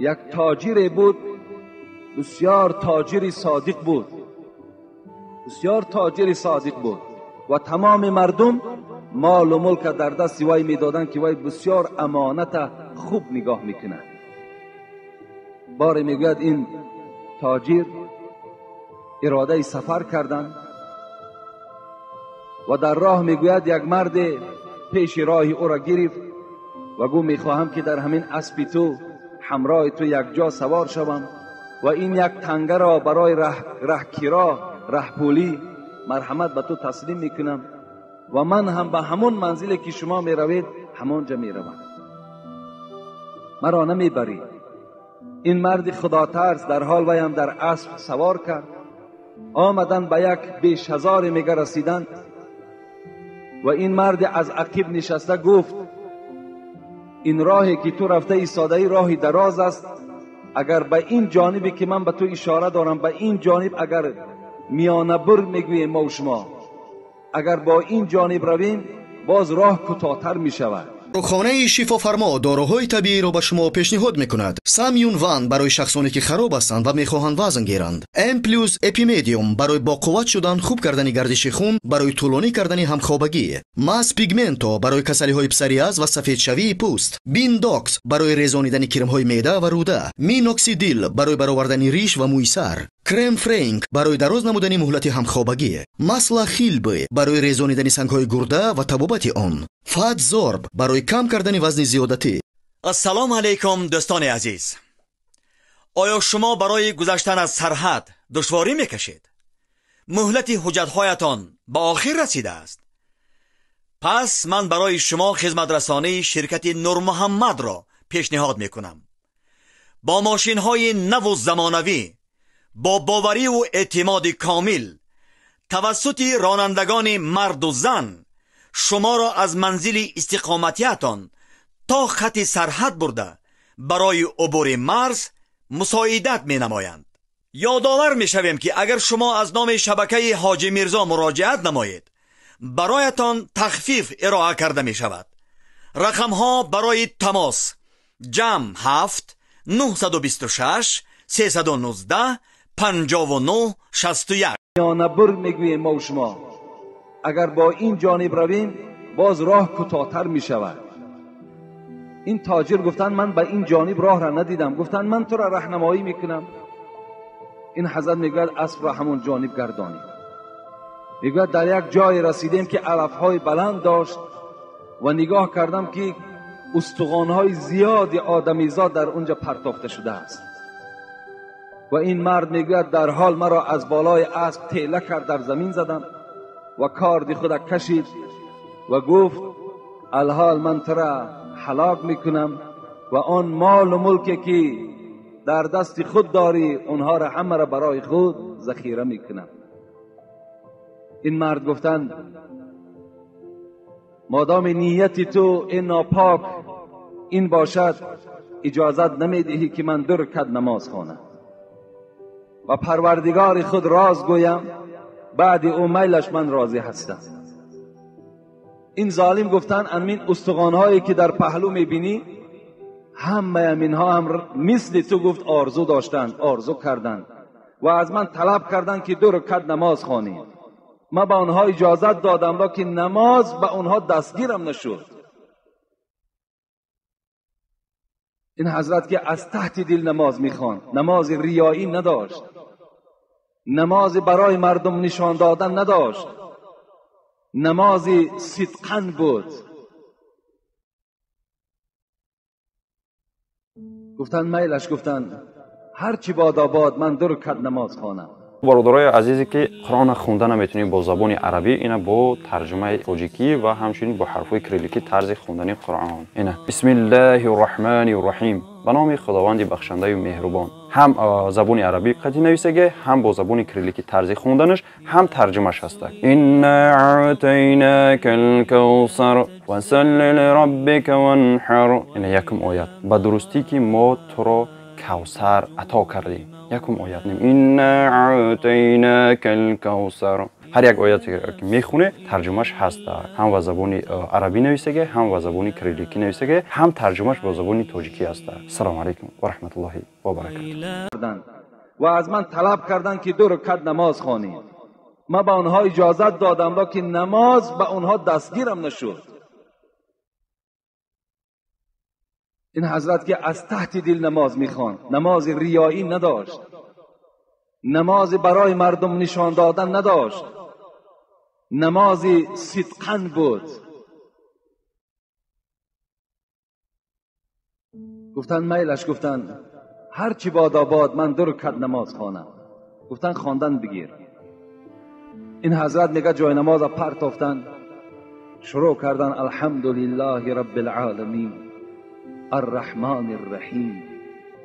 یک تاجر بود، بسیار تاجر صادق بود، بسیار تاجر صادق بود و تمام مردم مال و ملک در دست وی میدادند که وی بسیار امانت خوب نگاه میکنه. بار میگوید این تاجر اراده سفر کردند و در راه میگوید یک مرد پیش راه او را گرفت و گفت میخواهم که در همین اسب تو همراه تو یک جا سوار شوم و این یک تنگه را برای رهپولی مرحمت به تو تسلیم میکنم و من هم به همون منزلی که شما میروید همونجا میروم، مرا نمیبری. این مرد خدا ترس در حال ویم در اسب سوار کرد. آمدن به یک بیش هزار میگه رسیدند و این مرد از عقب نشسته گفت این راهی که تو رفته ایستاده ای راهی دراز است، اگر به این جانبی که من به تو اشاره دارم به این جانب اگر میانه بر میگوییم ما و شما، اگر با این جانب رویم باز راه کوتاه‌تر میشود. رخانه شفافرما داروهای طبیعی را به شما پیشنهاد میکند. سامیون وان برای شخصانی که خراب هستند و میخواهند وزن گیرند. ام پلوس اپیمدیوم برای با قوت شدن، خوب کردن گردش خون، برای طولانی کردن همخوابگی. ماس پیگمنتو برای کسلی های پسریاز و سفید شوی پوست. بین داکس برای ریزانیدن کرم های معده و روده. مینوکسیدیل برای برآوردن ریش و موی سر. کرم فرانک برای دراز نمودن مهلت همخوابگی. ماسلا خیلبی برای ریزانیدن سنگ‌های گرده و تبابت آن. فات زورب برای کم کردن وزن زیادتی. السلام علیکم دوستان عزیز. آیا شما برای گذشتن از سرحد دشواری میکشید؟ مهلت حجت‌هایتان به آخر رسیده است. پس من برای شما خدمت رسانی شرکت نور محمد را پیشنهاد میکنم. با ماشین‌های نو و زمانوی، با باوری و اعتماد کامل توسط رانندگان مرد و زن شما را از منزل استقامتیتان تا خط سرحد برده برای عبور مرز مساعدت می نمایند. یادآور می شویم که اگر شما از نام شبکه حاجی میرزا مراجعت نمایید برایتان تخفیف ارائه کرده می شود. رقم ها برای تماس جمع 7 926 319 59 61. میانه بر میگوییم ما و شما، اگر با این جانب رویم باز راه کوتاه‌تر می شود. این تاجر گفتن من به این جانب راه را ندیدم، گفتن من تو را راهنمایی میکنم. این حضرت میگوید اسب را همون جانب گردانید. میگوید در یک جای رسیدیم که علفهای بلند داشت و نگاه کردم که استخوان‌های زیادی آدمیزاد در اونجا پرتافته شده است و این مرد میگوید در حال مرا از بالای اسب تیله کرد، در زمین زدم و کارد خود کشید و گفت الحال من تو را هلاک میکنم و آن مال و ملکی که در دست خود داری اونها را همه را برای خود ذخیره میکنم. این مرد گفتند مادام نیتی تو این ناپاک این باشد اجازت نمیدهی که من 2 رکعت نماز خوانم و پروردگار خود راز گویم، بعد او میلش من راضی هستم. این ظالم گفتن امین استخوان‌هایی که در پهلو میبینی همه امینها هم مثل تو گفت آرزو داشتند، آرزو کردند و از من طلب کردند که 2 رکعت نماز خوانیم. من به آنها اجازت دادم لکن نماز به آنها دستگیرم نشد. این حضرت که از تحت دل نماز میخواند، نماز ریایی نداشت، نماز برای مردم نشان دادن نداشت، نماز صدقاً بود. گفتن میلش، گفتن هرچی باد آباد من 2 رکعت نماز خوانم. برادرای عزیزی که قرآن خونده نمیتونید با زبان عربی، اینا با ترجمه تاجیکی و همچنین با حرفای کریلیکی طرز خوندن قرآن. اینا بسم الله الرحمن الرحیم، به نام خداوند بخشنده و مهربان. هم زبان عربی قدی نویسه، هم با زبان کریلیکی طرز خوندنش، هم ترجمهش هست. انا اعطیناک الکوثر وصل لربک وانحر. اینا یکم آیت به درستی که ما تو را کوثر عطا کردیم. یکم آیت نیم انا اعطیناک الکوثر. هر یک آیاتی که میخونه ترجمهش هست، هم با زبان عربی نوشته، هم با زبان کریلیکی نوشته، هم ترجمهش با زبان تاجیکی است. السلام علیکم و رحمت الله و برکاته. و از من طلب کردن که 2 رکعت نماز خوانید. من به آنها اجازت دادم لکن نماز به آنها دستگیرم نشد. این حضرت که از تحت دل نماز میخواند، نماز ریایی نداشت، نماز برای مردم نشان دادن نداشت، نماز صدقاً بود. گفتن میلش، گفتن هر چی باد آباد من 2 رکعت نماز خوانم. گفتن خواندن بگیر. این حضرت میگه جای نماز پرتافتن، شروع کردن الحمدلله رب العالمین الرحمن الرحیم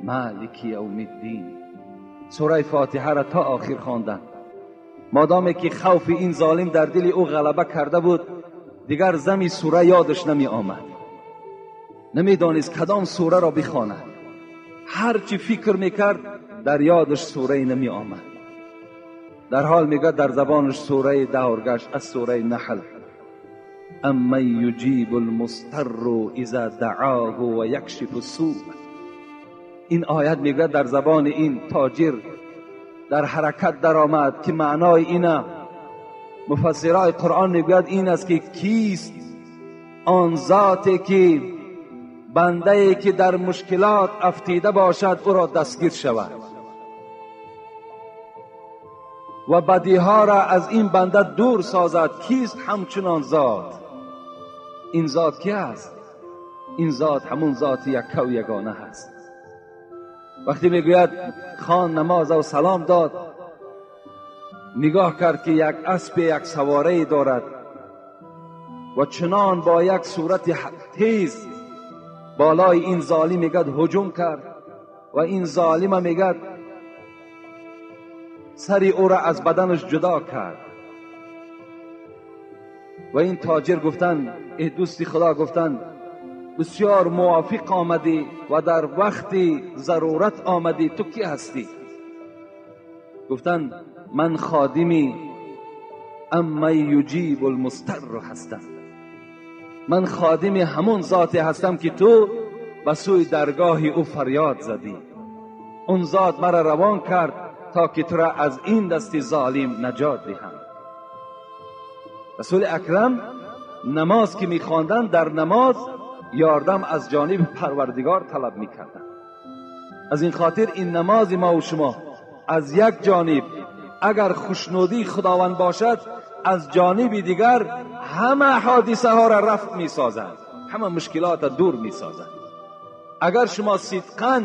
مالک یوم الدین. سوره فاتحه را تا آخر خواندن. مادامی که خوف این ظالم در دل او غلبه کرده بود، دیگر زمی سوره یادش نمی آمد، نمی دانست کدام سوره را بخواند. هر چی فکر میکرد در یادش سوره نمی آمد. در حال میگه در زبانش سوره دور گشت از سوره نحل. اما یجیب المضطر اذا دعاه و یکشف السوء. این آیت میگه در زبان این تاجر در حرکت در آمد که معنای اینه. مفسرای قرآن میگوید این است که کیست آن ذاتی که بنده که در مشکلات افتیده باشد او را دستگیر شود و بدیها را از این بنده دور سازد. کیست همچنان ذات؟ این ذات کی است؟ این ذات همون ذات یک و یگانه هست. وقتی میگوید خان نماز و سلام داد، نگاه کرد که یک اسب یک سواره دارد و چنان با یک صورت تیز بالای این ظالم میگد هجوم کرد و این ظالم میگد سری او را از بدنش جدا کرد. و این تاجر گفتن، ای دوستی خدا، گفتن بسیار موافق آمدی و در وقت ضرورت آمدی. تو کی هستی؟ گفتن من خادمی اما یجیب المضطر هستم. من خادم همون ذاتی هستم که تو به سوی درگاه او فریاد زدی. اون ذات مرا روان کرد تا که تو را از این دست ظالم نجات دهم. رسول اکرم نماز که میخواندن، در نماز یاردم از جانب پروردگار طلب میکردن. از این خاطر این نماز ما و شما از یک جانب اگر خوشنودی خداوند باشد، از جانب دیگر همه حادثه ها را رفع میسازد، همه مشکلات را دور میسازد. اگر شما صدقاً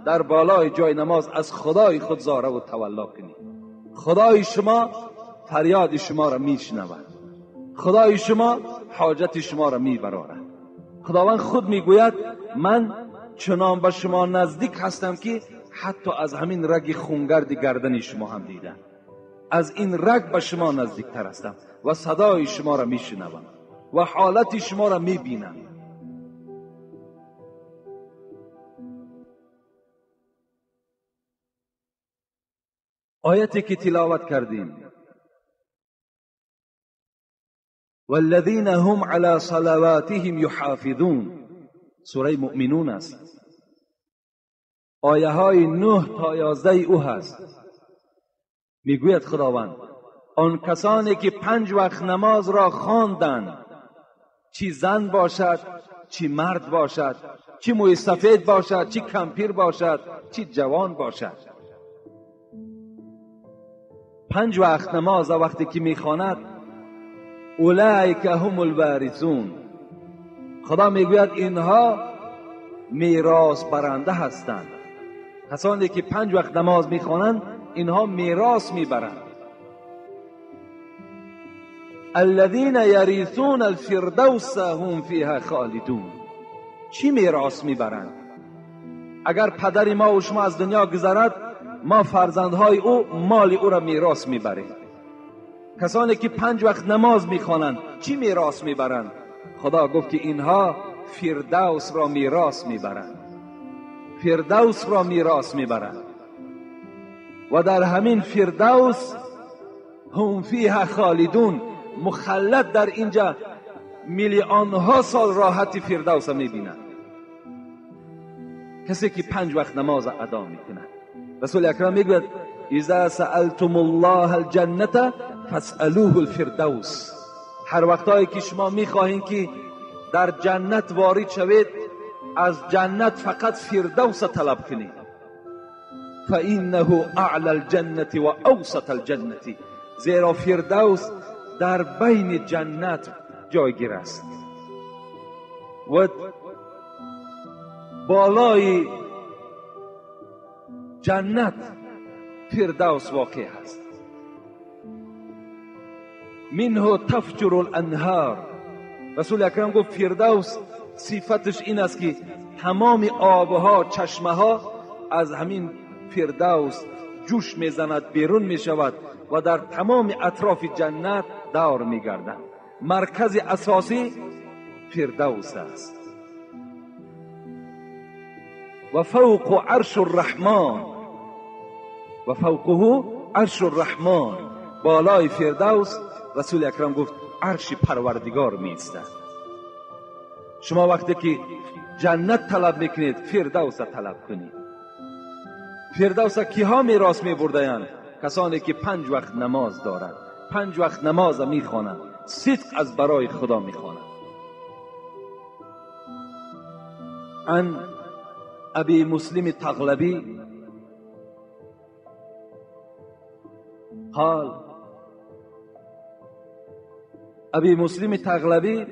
در بالای جای نماز از خدای خود زاره و تولا کنید، خدای شما فریاد شما را میشنود، خدای شما حاجت شما را میبرارد. خداوند خود میگوید من چنان به شما نزدیک هستم که حتی از همین رگ خونگرد گردن شما هم دیدم. از این رگ به شما نزدیکتر هستم و صدای شما را میشنوم و حالت شما را میبینم. آیتی که تلاوت کردیم والذین هم علی صلواتهم یحافظون، سوره مؤمنون است. آیه های 9 تا 11 او هست. میگوید خداوند آن کسانی که 5 وقت نماز را خواندند، چی زن باشد چی مرد باشد، چی موی سفید باشد چی کمپیر باشد چی جوان باشد، 5 وقت نماز وقتی که میخواند اولئک هم الوارثون، خدا میگوید اینها میراث برنده هستند. کسانی که 5 وقت نماز میخوانند اینها میراث میبرند. الذين يرثون الفردوس هم فيها خالدون. چی میراث میبرند؟ اگر پدر ما و شما از دنیا گذرد، ما فرزندهای او مال او را میراث میبریم. کسانی که 5 وقت نماز میخوانند چی میراث میبرند؟ خدا گفت که اینها فردوس را میراث میبرند، فردوس را میراث میبرند. و در همین فردوس هم فیها خالدون، مخلد در اینجا میلیون ها سال راحتی فردوس میبینند. کسی که 5 وقت نماز ادا میکنه. رسول اکرم میگوید اذا سألتم الله الجنه فاسألوه الفردوس. هر وقتایی که شما میخواهید که در جنت وارد شوید، از جنت فقط فردوس طلب کنید. فانه اعلی الجنه و اوسط الجنه، زیرا فردوس در بین جنت جایگیر است و بالای جنت فردوس واقع است. منه تفجر الانهار. رسول اکرم گفت فردوس صفتش این است که تمام آبها، چشمه ها از همین فردوس جوش میزند، بیرون میشود و در تمام اطراف جنت دور میگردند. مرکز اساسی فردوس است. و فوق عرش الرحمن، و فوقه عرش الرحمن، بالای فردوس رسول اکرم گفت عرش پروردگار میستد. شما وقتی که جنت طلب میکنید فردوس طلب کنید. فردوس کیها میراث میبردند؟ کسانی که 5 وقت نماز دارند، 5 وقت نماز میخوانند، صدق از برای خدا میخوانند. عن ابی مسلم تغلبی قال، ابی مسلم تغلبی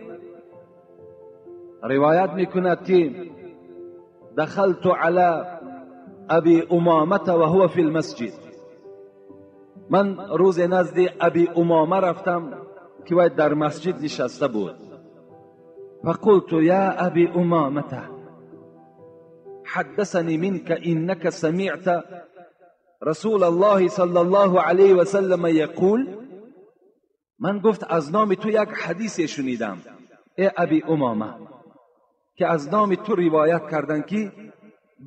روایت میکند که دخلت علی ابی امامه و هو فی المسجد. من روز نزد ابی امامه رفتم که وی در مسجد نشسته بود. فقلت یا ابی امامه حدثني منك انك سمعت رسول الله صلی الله علیه و سلم یقول. من گفت از نام تو یک حدیث شنیدم ای ابی امامه که از نام تو روایت کردن که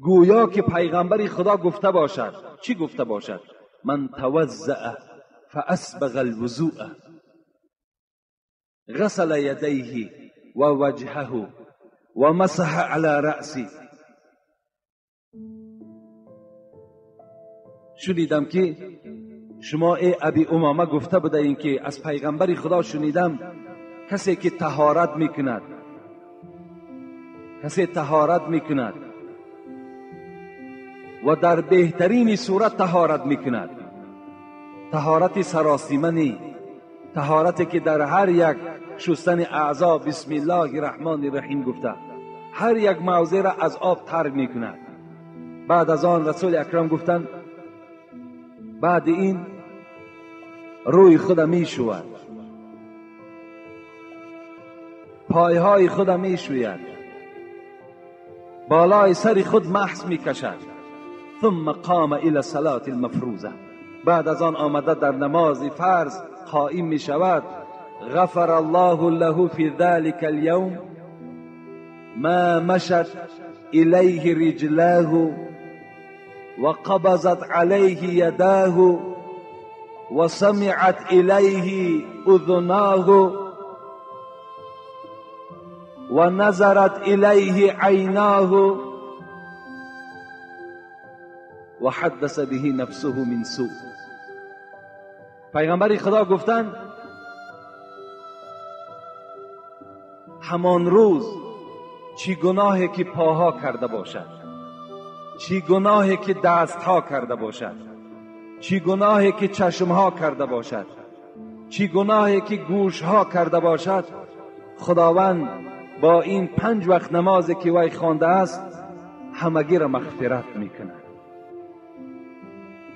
گویا که پیغمبر خدا گفته باشد. چی گفته باشد؟ من توضأ فاسبغ الوضوء غسل یدیه و وجهه و مسح على رأسه. شنیدم که شما ای ابی امامه گفته بوده این که از پیغمبر خدا شنیدم کسی که طهارت میکند، کسی طهارت میکند و در بهترین صورت طهارت میکند، طهارت سراسیمنی، طهارتی که در هر یک شستن اعضا بسم الله الرحمن الرحیم گفته، هر یک موضع را از آب تر میکند. بعد از آن رسول اکرم گفتند بعد این روی خود میشوید، پایهای خود میشوید، بالای سر خود محض میکشد. ثم قام الى الصلاة المفروضه. بعد از آن آمده در نماز فرض قائم میشود. غفر الله له في ذلك اليوم ما مشت الیه رجلاه وقبضت عليه يداه وسمعت إليه أذناه ونظرت إليه عيناه وحدث به نفسه من سوء. پیغمبر خدا گفتند همان روز چی گناهی که پاها کرده باشد، چی گناهی که دستها کرده باشد، چی گناهی که چشمها کرده باشد، چی گناهی که گوشها کرده باشد، خداوند با این 5 وقت نمازی که وی خوانده است همگی را مغفرت میکند،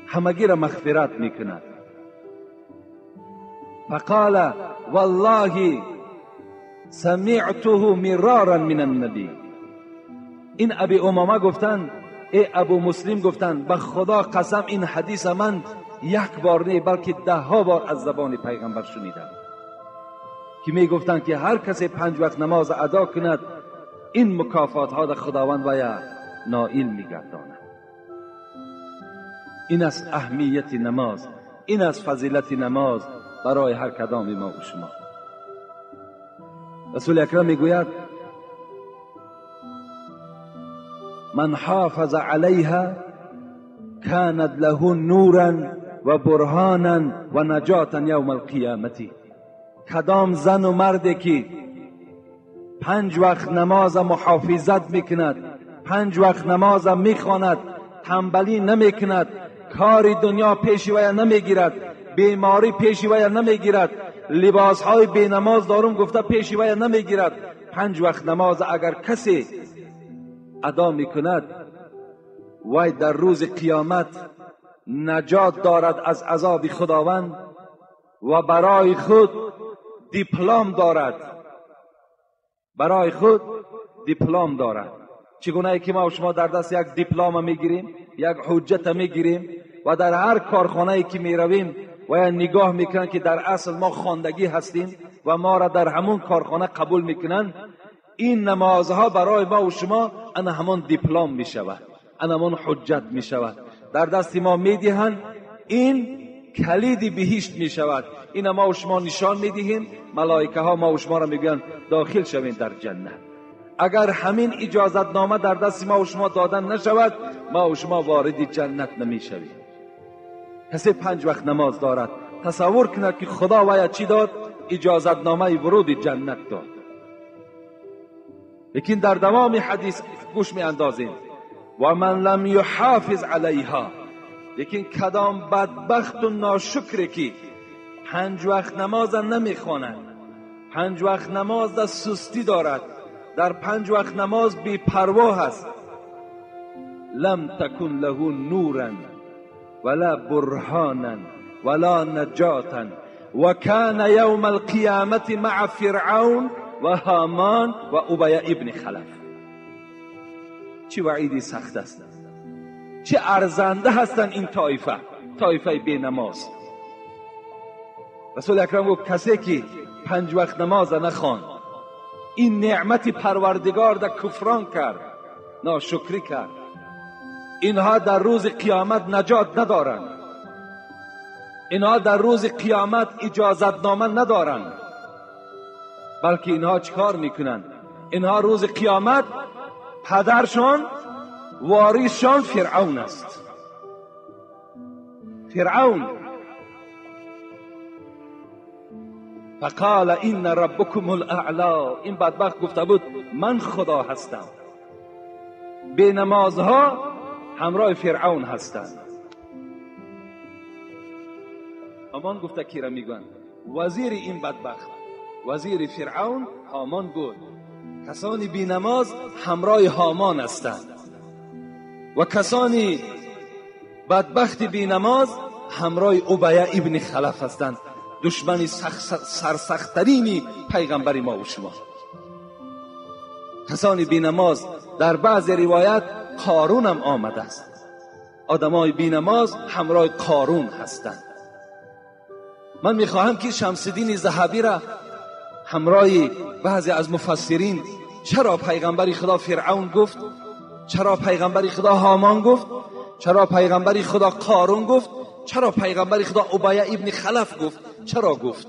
همگی را مغفرت میکند. فقال والله سمعته مرارا من النبی. این ابی امامه گفتند ای ابو مسلم گفتند به خدا قسم این حدیث من 1 بار نه بلکه 10 بار از زبان پیغمبر شنیدم که می گفتند که هر کسی 5 وقت نماز ادا کند این مکافات ها در خداوند وی نائل میگرداند. این است اهمیت نماز. این از فضیلت نماز برای هر کدام ما و شما. رسول اکرم میگوید من حافظ علیها کانت له نورا و برهانا و نجاتا یوم القیامت. کدام زن و مردی که 5 وقت نماز محافظت میکند، 5 وقت نماز میخواند، تنبلی نمیکند، کار دنیا پیش وی نمیگیرد، بیماری پیش وی نمیگیرد، لباس های بی نماز دارم گفته پیش وی نمیگیرد، 5 وقت نماز اگر کسی ادا میکند وی در روز قیامت نجات دارد از عذاب خداوند و برای خود دیپلم دارد. برای خود دیپلم دارد. چگونه ای که ما و شما در دست یک دیپلم میگیریم، یک حجت میگیریم و در هر کارخانه ای که میرویم و نگاه میکنن که در اصل ما خواندگی هستیم و ما را در همون کارخانه قبول میکنن، این نمازها برای ما و شما انا همون دیپلم میشود، انا همون حجت میشود، در دست ما میدهند، این کلید بهشت میشود. این ما و شما نشان میدهیم، ملائکه ها ما و شما را میگویند داخل شوین در جنت. اگر همین اجازت نامه در دست ما و شما دادن نشود، ما و شما وارد جنت نمیشویم. کسی 5 وقت نماز دارد، تصور کند که خدا وی چی داد؟ اجازت نامه ورود جنت داد. لیکن در دوام حدیث گوش می اندازیم و من لم یحافظ علیها. لیکن کدام بدبخت و ناشکری که 5 وقت نماز نمیخواند، 5 وقت نماز در سستی دارد، در 5 وقت نماز بی پروا است، لم تکن له نورا ولا برهانا ولا نجاتا و کان یوم القیامت مع فرعون و هامان و ابی ابن خلف. چه وعیدی سخت است، چه ارزنده هستند این طایفه بی نماز. رسول اکرم گفت کسی که 5 وقت نماز نخواند، این نعمت پروردگار در کفران کرد، ناشکری کرد، اینها در روز قیامت نجات ندارند، اینها در روز قیامت اجازت نامه ندارند، بلکه اینها چیکار میکنند؟ اینها روز قیامت پدرشان واریثشان فرعون است. فرعون فقال این ربکم الاعلا. این بدبخت گفته بود من خدا هستم. بی نمازها همراه فرعون هستند. هامان گفته کی را میگن؟ وزیر این بدبخت، وزیر فرعون هامان بود. کسانی بی نماز همراه هامان هستند و کسانی بدبخت بی نماز همراه ابی ابن خلف هستند، دشمن سرسخت‌ترین پیغمبر ما و شما. کسانی بی نماز در بعض روایت قارون هم آمده است. آدمای بی نماز همراه قارون هستند. من میخواهم که شمس الدین ذهبی را همراه بعضی از مفسرین، چرا پیغمبر خدا فرعون گفت، چرا پیغمبر خدا هامان گفت، چرا پیغمبر خدا قارون گفت، چرا پیغمبر خدا ابی ابن خلف گفت، چرا گفت؟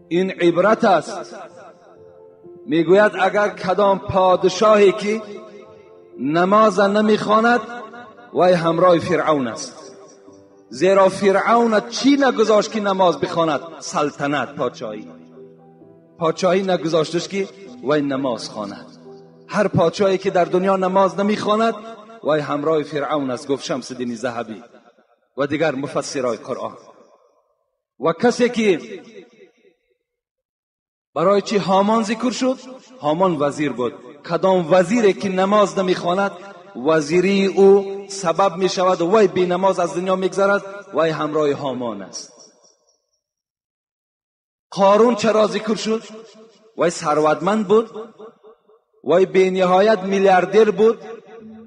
این عبرت است. میگوید اگر کدام پادشاهی که نماز نمیخواند وی همراه فرعون است، زیرا فرعون چی نگذاشت که نماز بخواند؟ سلطنت، پادشاهی نگذاشتش که وی نماز خواند. هر پادشاهی که در دنیا نماز نمیخواند وی همراه فرعون است، گفت شمس الدین ذهبی و دیگر مفسرای قرآن. و کسی که برای چی هامان ذکر شد؟ هامان وزیر بود. کدام وزیری که نماز نمیخواند وزیری او سبب می شود و وی بی نماز از دنیا میگذرد، وی همراه هامان است. قارون چرا ذکر شد؟ وی ثروتمند بود، وی بی نهایت میلیاردر بود،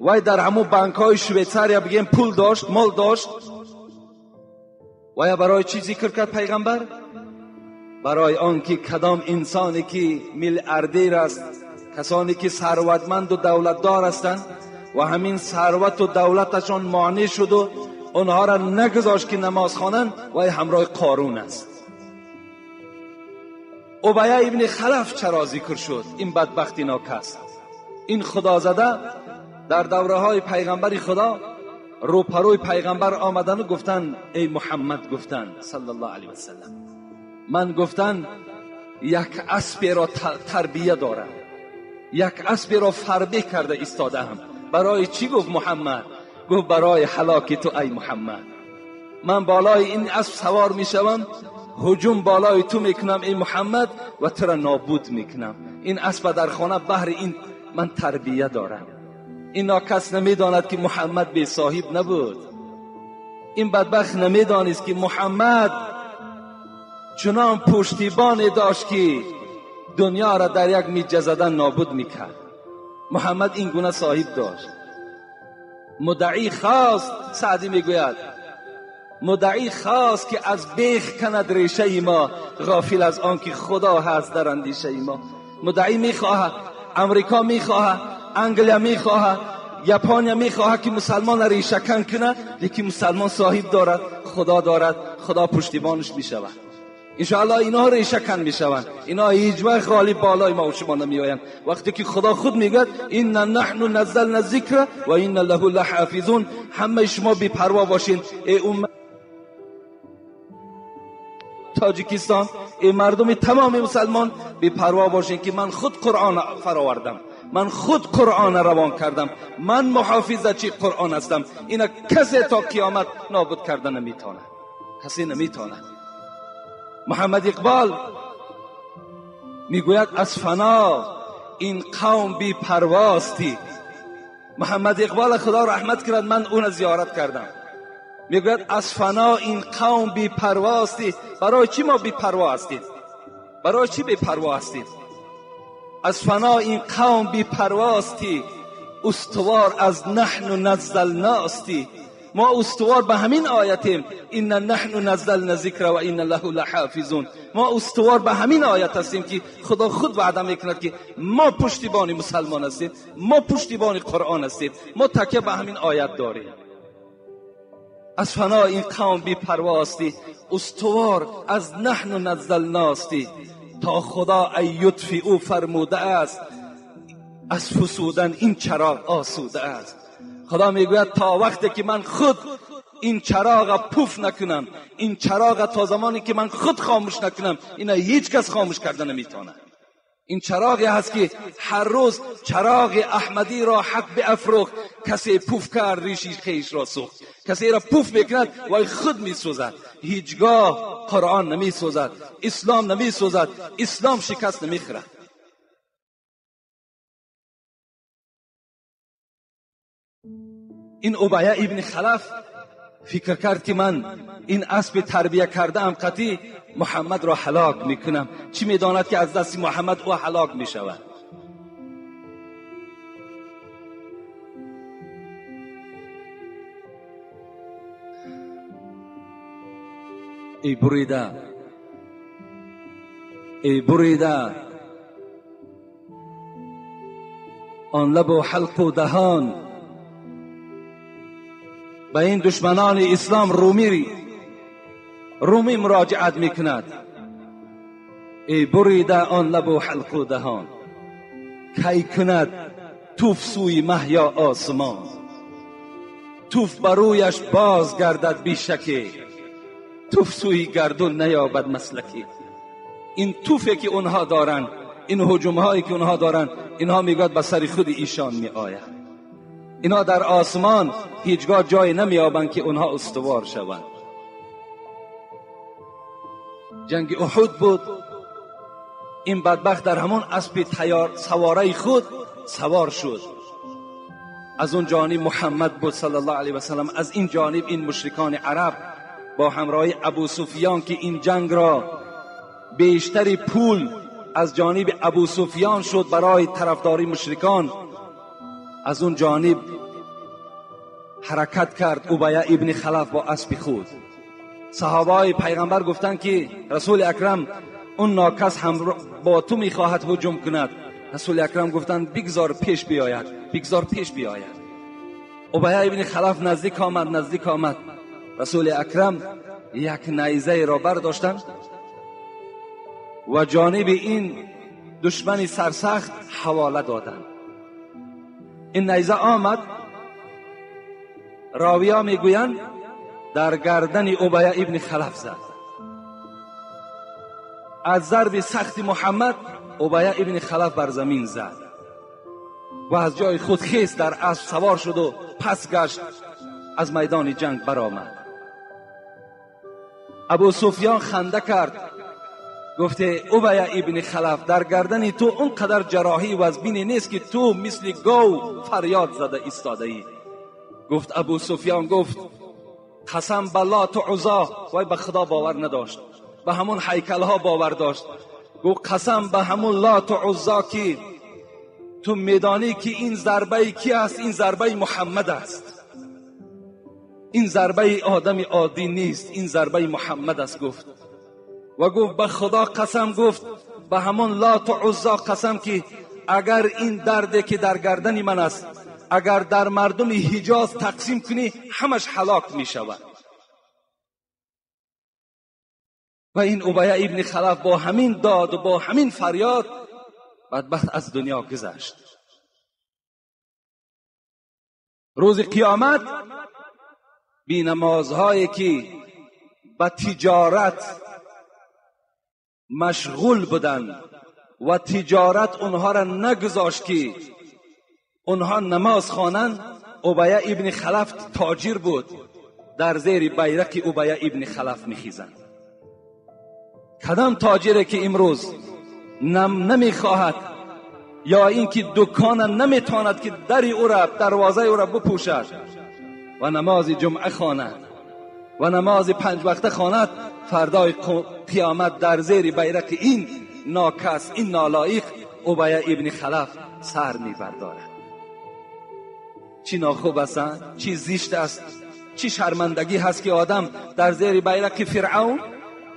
وی در همون بانک های شویتساریا بگیم پول داشت، مال داشت. وی برای چی ذکر کرد پیغمبر؟ برای آنکه کدام انسانی که میلیاردر است، کسانی که ثروتمند و دولتدار هستند و همین ثروت و دولتشان مانع شد و اونها را نگذاشت که نماز خوانند و همراه قارون است. ابی ابن خلف چرا ذکر شد؟ این بدبخت ناکس، این خدازده در دوره های پیغمبر خدا روپروی پیغمبر آمدن و گفتن ای محمد، گفتن صلی الله علیه وسلم، من گفتن یک اسبی را تربیه دارم، یک اسبی را فربه کرده ایستاده هم. برای چی؟ گفت محمد. گفت برای هلاک تو ای محمد. من بالای این اسب سوار می شوم، هجوم بالای تو میکنم ای محمد و تو را نابود میکنم. این اسب در خانه بهر این من تربیه دارم. اینا کس نمیداند که محمد بی صاحب نبود. این بدبخت نمیدانست که محمد چنان پشتیبانی داشت که دنیا را در یک میجه زدن نابود میکرد. محمد این گونه صاحب داشت. مدعی خواست، سعدی میگوید مدعی خواست که از بیخ کند ریشه ما، غافل از آن که خدا هست در اندیشه ما. مدعی میخواهد، امریکا میخواهد، انگلیا میخواهد، ژاپن میخواهد که مسلمان ریشه کن کنه، لیکن مسلمان صاحب دارد، خدا دارد، خدا پشتیبانش میشود. انشاءالله اینا ریشه کن میشوند. اینا هیچ وقت غالب بالای ما و شما نمیآیند. وقتی که خدا خود میگه ان نحن نزلنا الذکر و ان له لحافظون، همه شما بی پروا باشین. ای امت تاجیکستان، ای مردم تمام مسلمان بی پروا باشین که من خود قرآن فراوردم، من خود قرآن روان کردم، من محافظه قرآن هستم. اینا کسی تا قیامت نابود کردن نمیتونه، کسی نمیتونه. محمد اقبال میگوید از فنا این قوم بی پرواستی. محمد اقبال خدا رحمت کرد، من اون زیارت کردم. میگوید از فنا این قوم بی پرواستی. برای چی ما بی پروا هستید؟ برای چی بی پروا هستید؟ از فنا این قوم بی پرواستی، استوار از نحن نزلناستی. ما استوار به همین آیتیم، ان نحن نزلنا الذکر و ان له لحافظون. ما استوار به همین آیت هستیم که خدا خود وعده میکند که ما پشتیبان مسلمان هستیم، ما پشتیبان قرآن هستیم، ما تکیه به همین آیت داریم. از فنا این قوم بی پرواستی، استوار از نحن نزلناستی. تا خدا ایطفی او فرموده است، از فسودن این چراغ آسوده است. خدا میگوید تا وقتی که من خود این چراغ پوف نکنم، این چراغ تا زمانی که من خود خاموش نکنم، اینا هیچ کس خاموش کردن نمیتونه. این چراغی هست که هر روز چراغ احمدی را حق بافروخت، کسی پوف کرد ریشی خیش را سوخت. کسی را پوف میکند و خود میسوزد. هیچگاه قرآن نمیسوزد، اسلام نمیسوزد، اسلام شکست نمیخورد. این ابی ابن خلف فکر کرد که من این اسب تربیه کرده ام، قطعی محمد را هلاک میکنم. چی میداند که از دست محمد او هلاک میشود؟ ای بریده، ای بریده آن لب و حلق و دهان، به این دشمنان اسلام رومی مراجعت میکند. ای بریده آن لب و حلق و دهان، کی کند توف سوی مه یا آسمان. توف برویش باز گردد بیشکی، توف سوی گردون نیابد مسلکی. این توفی که اونها دارن، این هجوم هایی که اونها دارن، اینها میگوید به سر خود ایشان می آید. اینا در آسمان هیچگاه جای نمیابند که اونها استوار شوند. جنگ احد بود، این بدبخت در همون اسب تیار سواره خود سوار شد. از اون جانب محمد بود صلی الله علیه و سلم، از این جانب این مشرکان عرب با همراهی ابو سفیان که این جنگ را بیشتری پول از جانب ابو سفیان شد برای طرفداری مشرکان. از اون جانب حرکت کرد ابی ابن خلف با اسب خود. صحابه پیغمبر گفتند که رسول اکرم اون ناکس هم با تو میخواهد هجوم کند. رسول اکرم گفتند بگذار پیش بیاید، بگذار پیش بیاید. ابی ابن خلف نزدیک آمد. رسول اکرم یک نیزه را برداشتند و جانب این دشمن سرسخت حواله دادند. این نیزه آمد، راویا میگویند در گردن ابیه ابن خلف زد. از ضرب سخت محمد ابیه ابن خلف بر زمین زد و از جای خود خیست، در اسب سوار شد و پس گشت، از میدان جنگ برآمد. ابو سفیان خنده کرد، گفته ابیه ابن خلف در گردن تو اونقدر جراحی و از بین نیست که تو مثل گاو فریاد زده ایستاده ای. گفت ابو سفیان، گفت قسم به لات و عزا، وای به خدا باور نداشت، به همون هیکل ها باور داشت. گفت قسم به همون لات و عزا که تو میدانی که این ضربه کی است؟ این ضربه محمد است، این ضربه آدم عادی نیست، این ضربه محمد است. گفت و گفت به خدا قسم، گفت به همون لات و عزا قسم که اگر این درد که در گردن من است اگر در مردم حجاز تقسیم کنی همش هلاک می شود. و این ابیه ابن خلف با همین داد و با همین فریاد بدبخت از دنیا گذشت. روز قیامت بی نمازهایی که به تجارت مشغول بودند و تجارت اونها را نگذاشت که اونها نماز خوانند، ابیه ابن خلف تاجر بود، در زیر بیرق ابیه ابن خلف میخیزند. کدام تاجره که امروز نمیخواهد یا اینکه دکان نمیتواند که در او را، دروازه او را بپوشد و نماز جمعه خواند و نماز 5 وقته خواند، فردای قیامت در زیر بیرق این ناکس، این نالایق ابیه ابن خلف سر میبردارد. چی ناخوب است، چی زشت است، چی شرمندگی هست که آدم در زیر بیرق فرعون،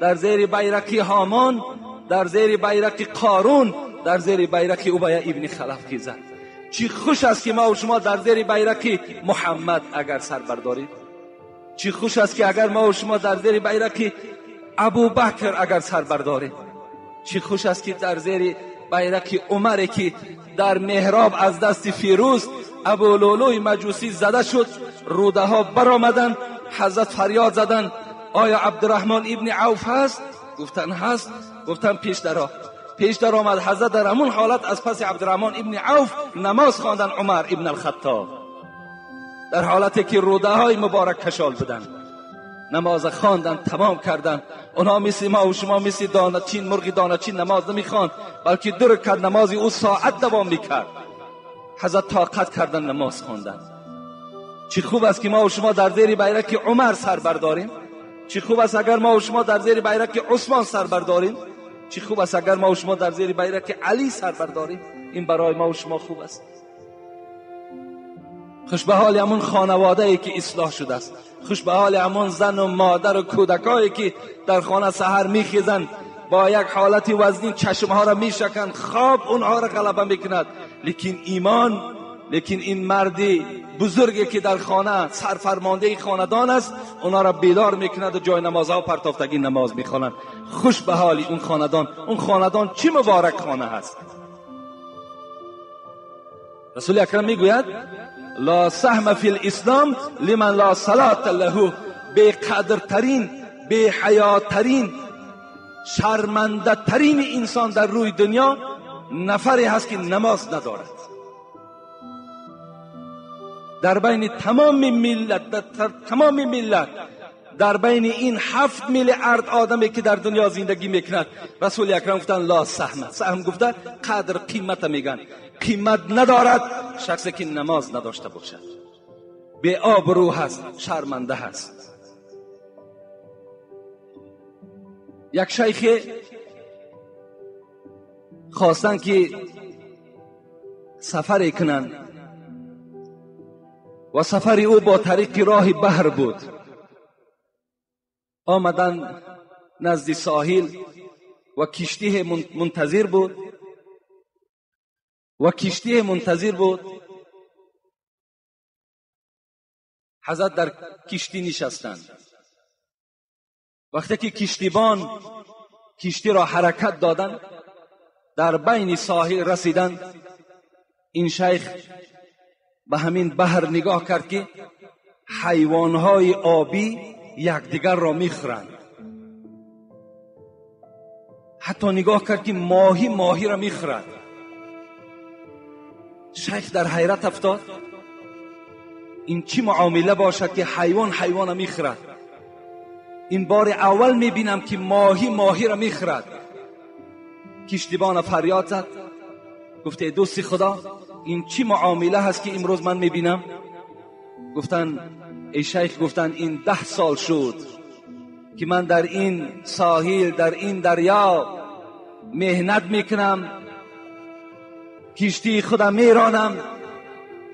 در زیر بیرق هامان، در زیر بیرق قارون، در زیر بیرق ابیه ابن خلف خیزد. چی خوش است که ما و شما در زیر بیرق محمد اگر سر بردارید. چی خوش است که اگر ما و شما در زیر بیرق ابو بکر اگر سر بردارید. چی خوش است که در زیر بیرق عمر که در محراب از دست فیروز ابو لولوی مجوسی زده شد، روده ها برآمدند، حضرت فریاد زدند آیا عبدالرحمن ابن عوف هست؟ گفتن هست. گفتن پیش در آمد حضرت، در همون حالت از پس عبدالرحمن ابن عوف نماز خواندن عمر ابن الخطاب، در حالتی که روده های مبارک کشال بودند. نماز خواندن، تمام کردن. اونها مثل ما و شما مثل دانچین، مرغ دانچین نماز نمیخواند، بلکه 2 رکعت نمازی او ساعت دوام میکرد. حضرت طاقت کردن نماز خواندن. چی خوب است که ما و شما در زیر بیرق عمر سر برداریم. چی خوب است اگر ما و شما در زیر بیرق عثمان سر برداریم. چی خوب است اگر ما و شما در زیر بیرق علی سر برداریم. این برای ما و شما خوب است. خوش به حال همون خانواده ای که اصلاح شده است. خوش به حال همون زن و مادر و کودکایی که در خانه سحر میخیزند، با یک حالت وزنین چشمها را میشکند، خواب اونها را غلبه میکند. لیکن ایمان، لیکن این مردی بزرگی که در خانه سرفرمانده خاندان است، اونها را بیدار میکند و جای نمازها پرتافتگی نماز میخوانند. خوش به حال اون خاندان. اون خاندان چه مبارک خانه هست. رسول اکرم میگوید لا سهم فی الاسلام لمن لا صلات له. بی قدرترین، بی حیاترین، شرمنده ترین انسان در روی دنیا نفری هست که نماز ندارد. در بین تمام ملت، در بین این 7 میلیارد آدمی که در دنیا زندگی میکند، رسول اکرم گفتن لا سهم گفته قدر قیمت میگن. قیمت ندارد شخصی که نماز نداشته باشد. بی آبرو هست، شرمنده هست. یک شیخ خواستن که سفر کنند و سفر او با طریق راه بحر بود. آمدن نزد ساحل و کشتی منتظر بود. حضرت در کشتی نشستند. وقتی که کشتیبان کشتی را حرکت دادند، در بین ساحل رسیدند، این شیخ به همین بحر نگاه کرد که حیوانهای آبی یکدیگر را میخورند. حتی نگاه کرد که ماهی را میخورد. شیخ در حیرت افتاد، این چی معامله باشد که حیوان میخورد؟ این بار اول میبینم که ماهی را میخورد. کشتیبان فریاد زد، گفت ای دوست خدا، این چی معامله هست که امروز من میبینم؟ گفتن ای شیخ، گفتن این 10 سال شد که من در این ساحل، در این دریا مهنت میکنم، کشتی خودم میرانم،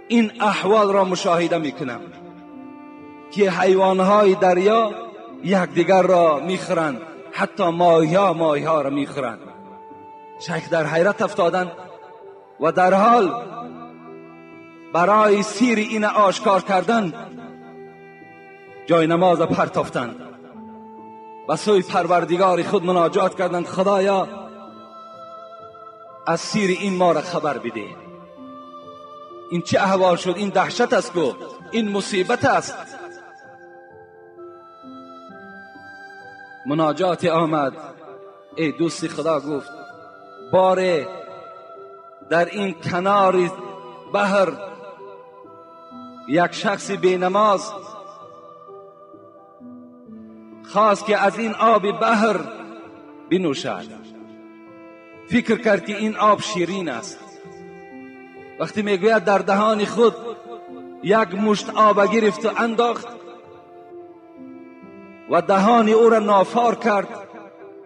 این احوال را مشاهده میکنم که حیوانهای دریا یکدیگر را میخورند، حتی ماهی‌ها را میخورند. شیخ در حیرت افتادند و در حال برای سیر این آشکار کردن جای نماز پرتافتند و سوی پروردگار خود مناجات کردند، خدایا از سیر این ما را خبر بده. این چه احوال شد؟ این دهشت است، گو این مصیبت است. مناجات آمد. ای دوست خدا، گفت باره در این کنار بحر یک شخص بینماز خواست که از این آب بحر بنوشد. فکر کرد که این آب شیرین است. وقتی میگوید در دهان خود یک مشت آب گرفت و انداخت و دهان او را نافار کرد،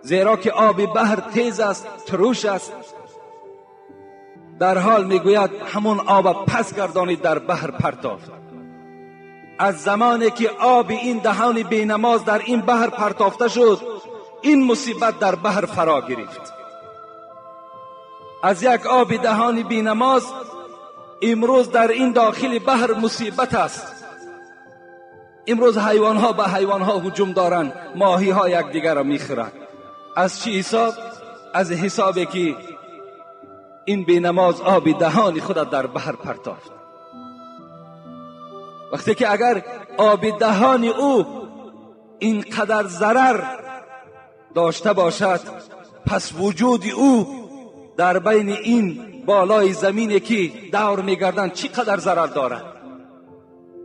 زیرا که آب بحر تیز است، تروش است. در حال میگوید همون آب پس گردانید در بحر پرتافت. از زمانی که آب این دهان بینماز در این بحر پرتافته شد، این مصیبت در بحر فرا گرفت. از یک آب دهان بینماز امروز در این داخل بحر مصیبت است. امروز حیوانها به حیوانها هجوم دارند، ماهی‌ها یکدیگر را میخورند. از چی حساب؟ از حسابی که این بینماز آب دهان خود در بحر پرتافت. وقتی که اگر آب دهان او اینقدر ضرر داشته باشد، پس وجود او در بین این بالای زمینی که دور میگردند چقدر ضرر دارد؟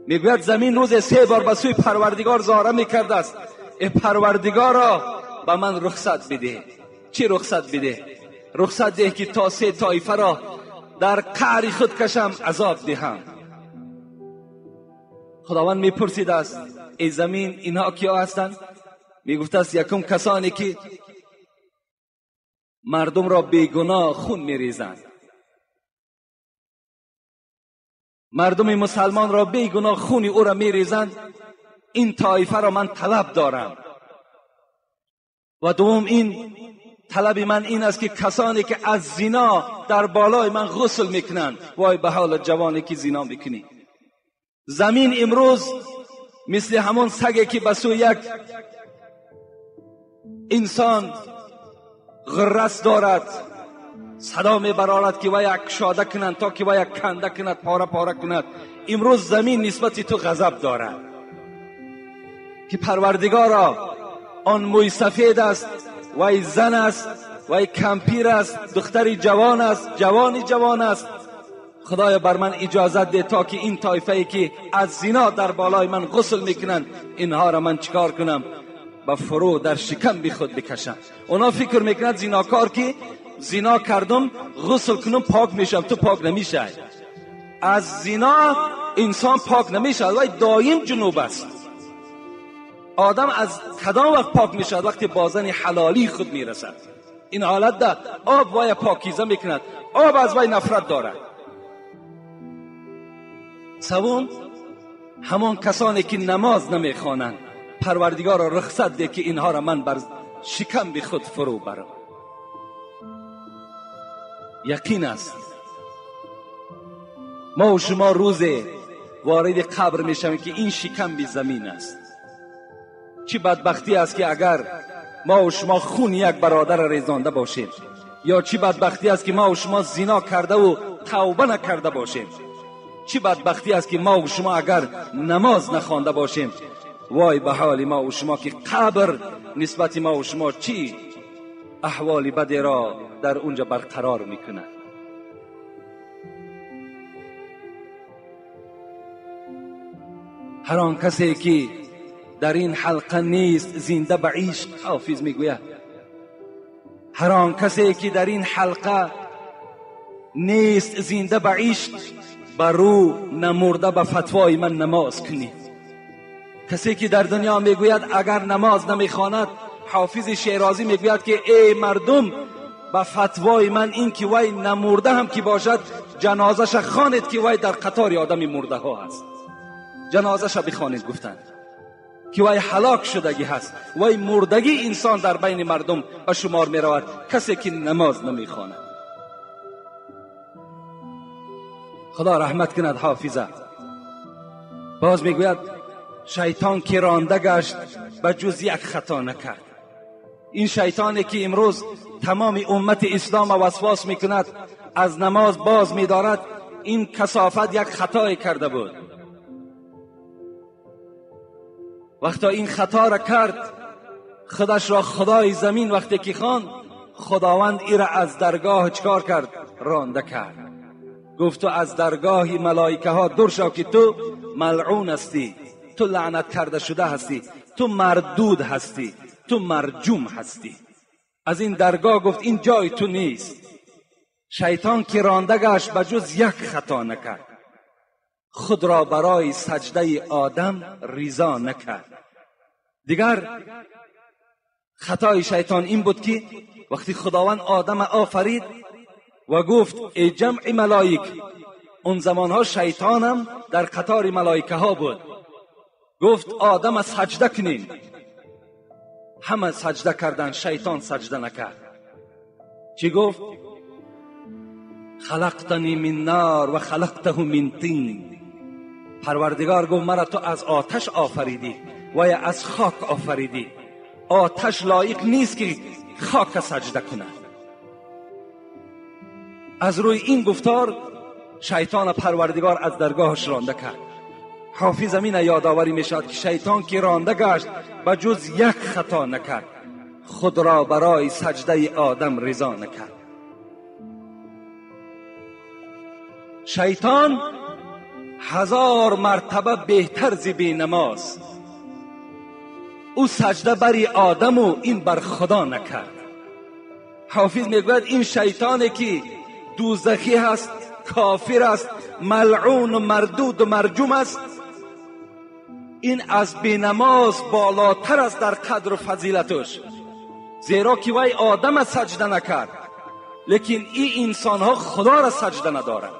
میگوید زمین روز 3 بار به سوی پروردگار زاره میکرده است، ای پروردگارا به من رخصت بده. چی رخصت بده؟ رخصت ده که تا 3 طایفه را در قعر خود کشم، عذاب دهم. خداوند میپرسید است ای زمین اینها کیا هستند؟ میگفت است یکم کسانی که مردم را بیگناه خون میریزند، مردم مسلمان را بیگناه خون او را میریزند، این طایفه را من طلب دارم. و دوم این طلب من این است که کسانی که از زنا در بالای من غسل میکنند، وای به حال جوانی که زنا میکنی. زمین امروز مثل همون سگی که به سوی یک انسان غرس دارد، صدا میبرارد که وای یک شاده کنند تا که وای یک کنده کند، پاره پاره کند. امروز زمین نسبت تو غضب دارد که پروردگارا آن موی سفید است، وای زن است، وای کمپیر است، دختری جوان است، جوانی جوان است. خدایا بر من اجازت ده تا که این طایفه‌ای که از زنا در بالای من غسل میکنند، اینها را من چیکار کنم؟ به فرو در شکم بی خود بکشم. اونا فکر میکنند زناکار که زنا کردم غسل کنم پاک میشم. تو پاک نمیشه. از زنا انسان پاک نمیشه، وای دایم جنوب است. آدم از کدام وقت پاک میشد؟ وقتی بازن حلالی خود میرسد. این حالت ده آب وای پاکیزه میکند، آب از وای نفرت دارد. سوم همان کسانی که نماز نمیخوانند، پروردگار را رخصت ده که اینها را من بر شکم بی خود فرو برم. یقین است ما و شما روز وارد قبر میشویم که این شکم بی زمین است. چه بدبختی است که اگر ما و شما خون یک برادر را ریزانده باشیم، یا چه بدبختی است که ما و شما زنا کرده و توبه نکرده باشیم. چه بدبختی است که ما و شما اگر نماز نخوانده باشیم. وای به حال ما و شما که قبر نسبت ما و شما چی احوال بدی را در اونجا برقرار میکنه. هر آن کسی که در این حلقه نیست زنده به عشق، حافظ میگوید هر آن کسی که در این حلقه نیست زنده به عشق، بر رو نمرده به فتوای من نماز کنید. کسی که در دنیا میگوید اگر نماز نمیخواند، حافظ شیرازی میگوید که ای مردم به فتوای من این که وی نمرده هم که باشد جنازش خوانید که وی در قطار آدم مرده ها هست. جنازش بخوانید، گفتند که وی هلاک شدگی هست، وی مردگی انسان در بین مردم به شمار می رود، کسی که نماز نمی خواند. خدا رحمت کند حافظه. باز میگوید شیطان که رانده گشت به جز یک خطا نکرد. این شیطانی که امروز تمام امت اسلام وسواس میکند، از نماز باز میدارد، این کثافت یک خطایی کرده بود. وقتا این خطا را کرد، خودش را خدای زمین وقتی که خواند، خداوند ای را از درگاه چکار کرد؟ رانده کرد. گفت تو از درگاه ملائکه ها دور شو که تو ملعون هستی، تو لعنت کرده شده هستی، تو مردود هستی، تو مرجوم هستی. از این درگاه گفت این جای تو نیست. شیطان که رانده گشت به جز یک خطا نکرد، خود را برای سجده آدم رضا نکرد. دیگر خطای شیطان این بود که وقتی خداوند آدم آفرید و گفت ای جمع ملائک، اون زمانها شیطانم در قطار ملائکه ها بود، گفت آدم سجده کنین. همه سجده کردن، شیطان سجده نکرد. چی گفت؟ خلقتنی من نار و خلقته من طین. پروردگار گفت مرا تو از آتش آفریدی و از خاک آفریدی. آتش لایق نیست که خاک سجده کند. از روی این گفتار شیطان پروردگار از درگاهش رانده کرد. حافظ امین یادآوری میشد که شیطان که رانده گشت به جز یک خطا نکرد، خود را برای سجده آدم رضا نکرد. شیطان 1000 مرتبه بهتر ز بینماز. او سجده بر آدم و این بر خدا نکرد. حافظ میگوید این شیطانی که دوزخی هست، کافر است، ملعون و مردود و مرجوم است، این از بینماز بالاتر است در قدر و فضیلتش، زیرا که وی آدم سجده نکرد، لیکن این انسان ها خدا را سجده ندارند.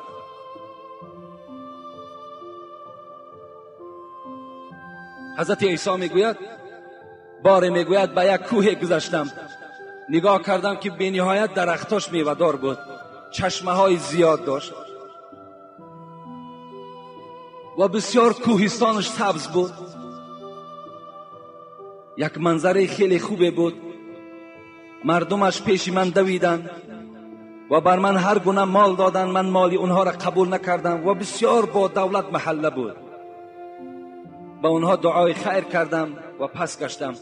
حضرت عیسی میگوید بار میگوید به یک کوه گذشتم، نگاه کردم که بی نهایت درختاش میوه‌دار بود، چشمه های زیاد داشت و بسیار کوهستانش سبز بود. یک منظره خیلی خوبه بود. مردمش پیش من دویدن و بر من هر گونه مال دادن، من مالی اونها را قبول نکردم و بسیار با دولت محله بود. با اونها دعای خیر کردم و پس گشتم.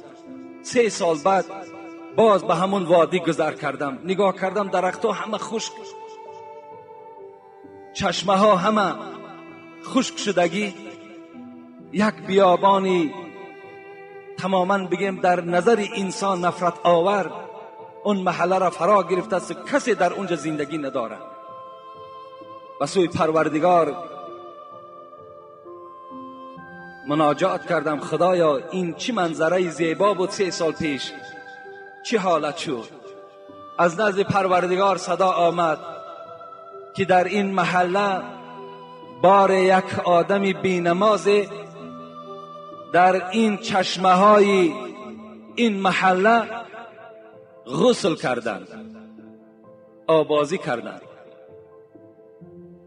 3 سال بعد باز به همون وادی گذر کردم. نگاه کردم درختها همه خشک، چشمه ها همه خشک شدگی. یک بیابانی تماما بگیم در نظر انسان نفرت آور اون محله را فرا گرفته است، کسی در اونجا زندگی نداره. و سوی پروردگار مناجات کردم، خدایا این چه منظره زیبا بود 3 سال پیش، چه حالت شد. از نزد پروردگار صدا آمد که در این محله بار یک آدم بینماز در این چشمه های این محله غسل کردند، آبازی کردند.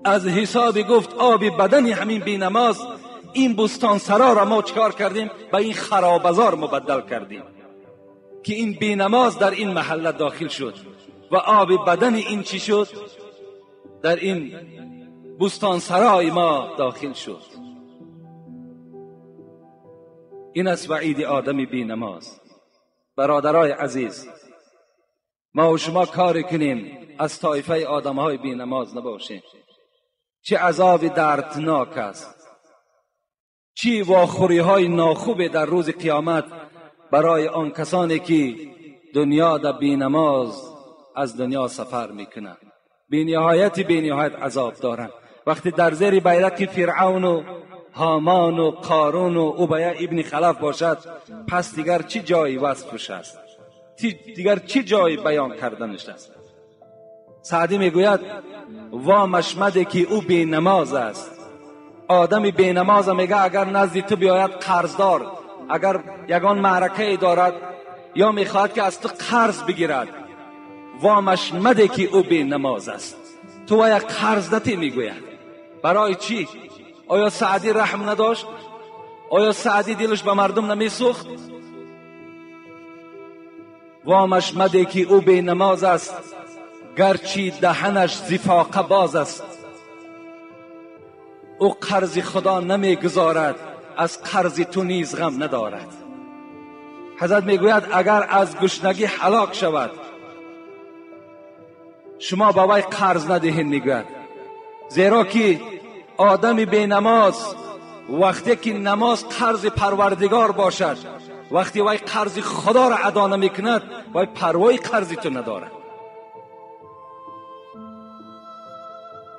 از حساب گفت آب بدن همین بینماز این بستان سرا را ما چکار کردیم؟ به این خرابزار مبدل کردیم که این بینماز در این محله داخل شد و آب بدن این چی شد؟ در این بستان سرای ما داخل شد. این است وعید آدم بینماز. برادرای عزیز، ما و شما کار کنیم از طایفه آدمهای بینماز نباشیم. چه عذاب دردناک است، چی واخوری های ناخوب در روز قیامت برای آن کسانی که دنیا در بینماز از دنیا سفر میکنند. بینهایت عذاب دارند. وقتی در زیر بیرق فرعون و هامان و قارون و ابی ابن خلف باشد، پس دیگر چی جایی وصفش است؟ دیگر چی جایی بیان کردنش است؟ سعدی میگوید وامش مده که او بینماز است. آدم بینماز میگه اگر نزد تو بیاید قرضدار، اگر یگان معرکه دارد یا میخواهد که از تو قرض بگیرد، وامش مده که او بینماز است. تو یک قرض دتی میگوید. برای چی؟ آیا سعدی رحم نداشت؟ آیا سعدی دلش به مردم نمیسوخت؟ وامش مده که او بینماز است، گرچه دهنش زفاقه باز است. او قرض خدا نمیگذارد، از قرض تو نیز غم ندارد. حضرت میگوید اگر از گشنگی هلاک شود، شما با وی قرض ندهید. میگوید زیرا که آدم بینماز وقتی که نماز قرض پروردگار باشد، وقتی وی قرض خدا را ادا نمیکند، وی پروای قرض تو ندارد.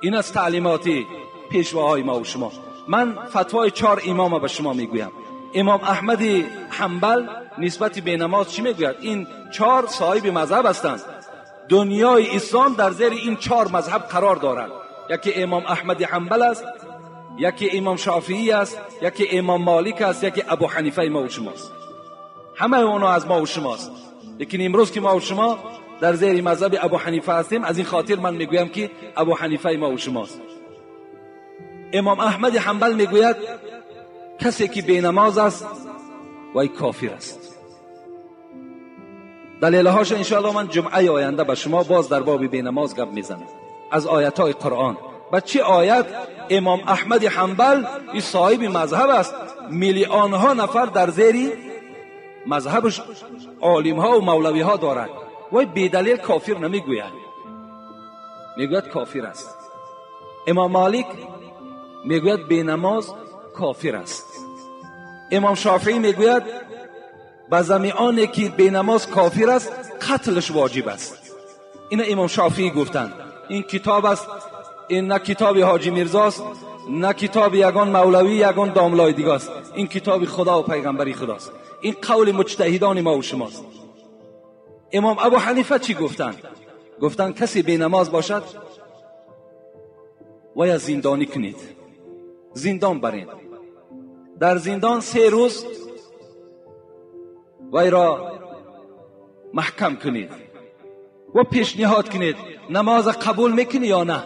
این از تعلیماتی پیشواهای ما و شما. من فتوای 4 امام به شما میگویم. امام احمد حنبل نسبت به نماز چی میگوید؟ این 4 صاحب مذهب هستند. دنیای اسلام در زیر این 4 مذهب قرار دارند. یکی امام احمد حنبل است، یکی امام شافعی است، یکی امام مالک است، یکی ابو حنیفه ما و شماست. همه اونا از ما و شماست. لیکن امروز که ما و شما در زیر مذهب ابو حنیفه هستیم، از این خاطر من میگویم که ابو حنیفه ما و شماست. امام احمد حنبل میگوید کسی که بینماز است وی کافر است. دلیلهاش انشاءالله من جمعه آینده به شما باز در باب بینماز گپ میزنم از آیاتهای قرآن. با چه آیت امام احمد حنبل این صاحب مذهب است، میلیون ها نفر در زیر مذهبش عالم ها و مولوی ها دارد، وی بیدلیل کافر نمیگوید، میگوید کافر است. امام مالک میگوید بینماز کافر است. امام شافعی میگوید به زمیانی که بینماز کافر است قتلش واجب است. این امام شافعی گفتند. این کتاب است، این نه کتاب حاجی میرزاست، نه کتاب یگان مولوی یگان داملای دیگه است. این کتاب خدا و پیغمبری خداست. این قول مجتهدان ما و شماست. امام ابو حنیفه چی گفتند؟ گفتند کسی بینماز باشد وی زندانی کنید، زندان برید، در زندان 3 روز وی را محکم کنید و پیشنهاد کنید نماز قبول میکنی یا نه.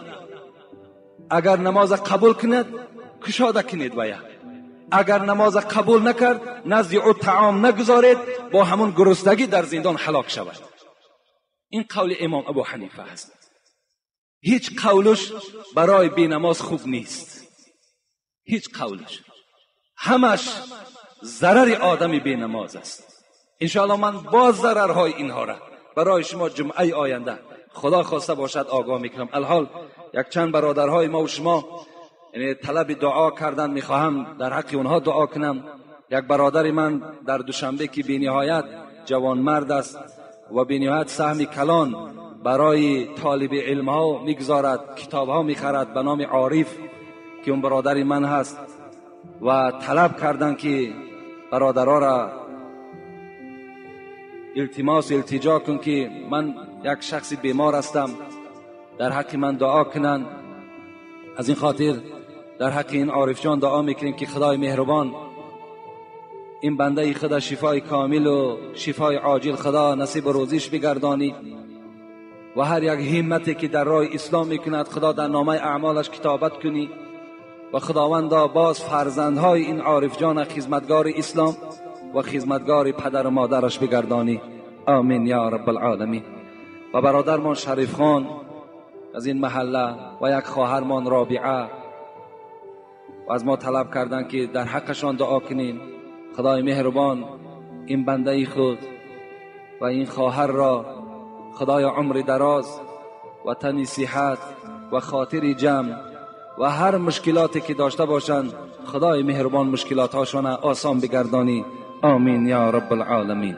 اگر نماز قبول کند کشاده کنید وی، اگر نماز قبول نکرد نزد او طعام نگذارید، با همون گرسنگی در زندان هلاک شود. این قول امام ابو حنیفه است. هیچ قولش برای بینماز خوب نیست، هیچ قولش، همش ضرر آدم بینماز است. انشاءالله من باز ضررهای اینها را برای شما جمعه آینده خدا خواسته باشد آگاه میکنم. الحال یک چند برادرهای ما و شما طلب دعا کردن، میخواهم در حق اونها دعا کنم. یک برادر من در دوشنبه که بینهایت جوان مرد است و بینهایت سهم کلان برای طالب علم ها میگذارد، کتاب ها میخرد به نام عارف که اون برادر من هست، و طلب کردن که برادرها را التجا کن که من یک شخص بیمار هستم، در حق من دعا کنن. از این خاطر در حق این عارف جان دعا میکنیم که خدای مهربان این بنده خدا شفای کامل و شفای عاجل خدا نصیب روزیش بگردانی و هر یک همتی که در راه اسلام میکند خدا در نامه اعمالش کتابت کنی و خداوندا باز فرزندهای این عارف جان خدمتگار اسلام و خدمتگار پدر و مادرش بگردانی. آمین یا رب العالمین. و برادرمان شریف خان از این محله و یک خواهرمان رابعه و از ما طلب کردند که در حقشان دعا کنیم. خدای مهربان این بنده خود و این خواهر را خدای عمر دراز و تن صحت و خاطر جمع و هر مشکلاتی که داشته باشند خدای مهربان مشکلاتاشان آسان بگردانی. آمین یا رب العالمین.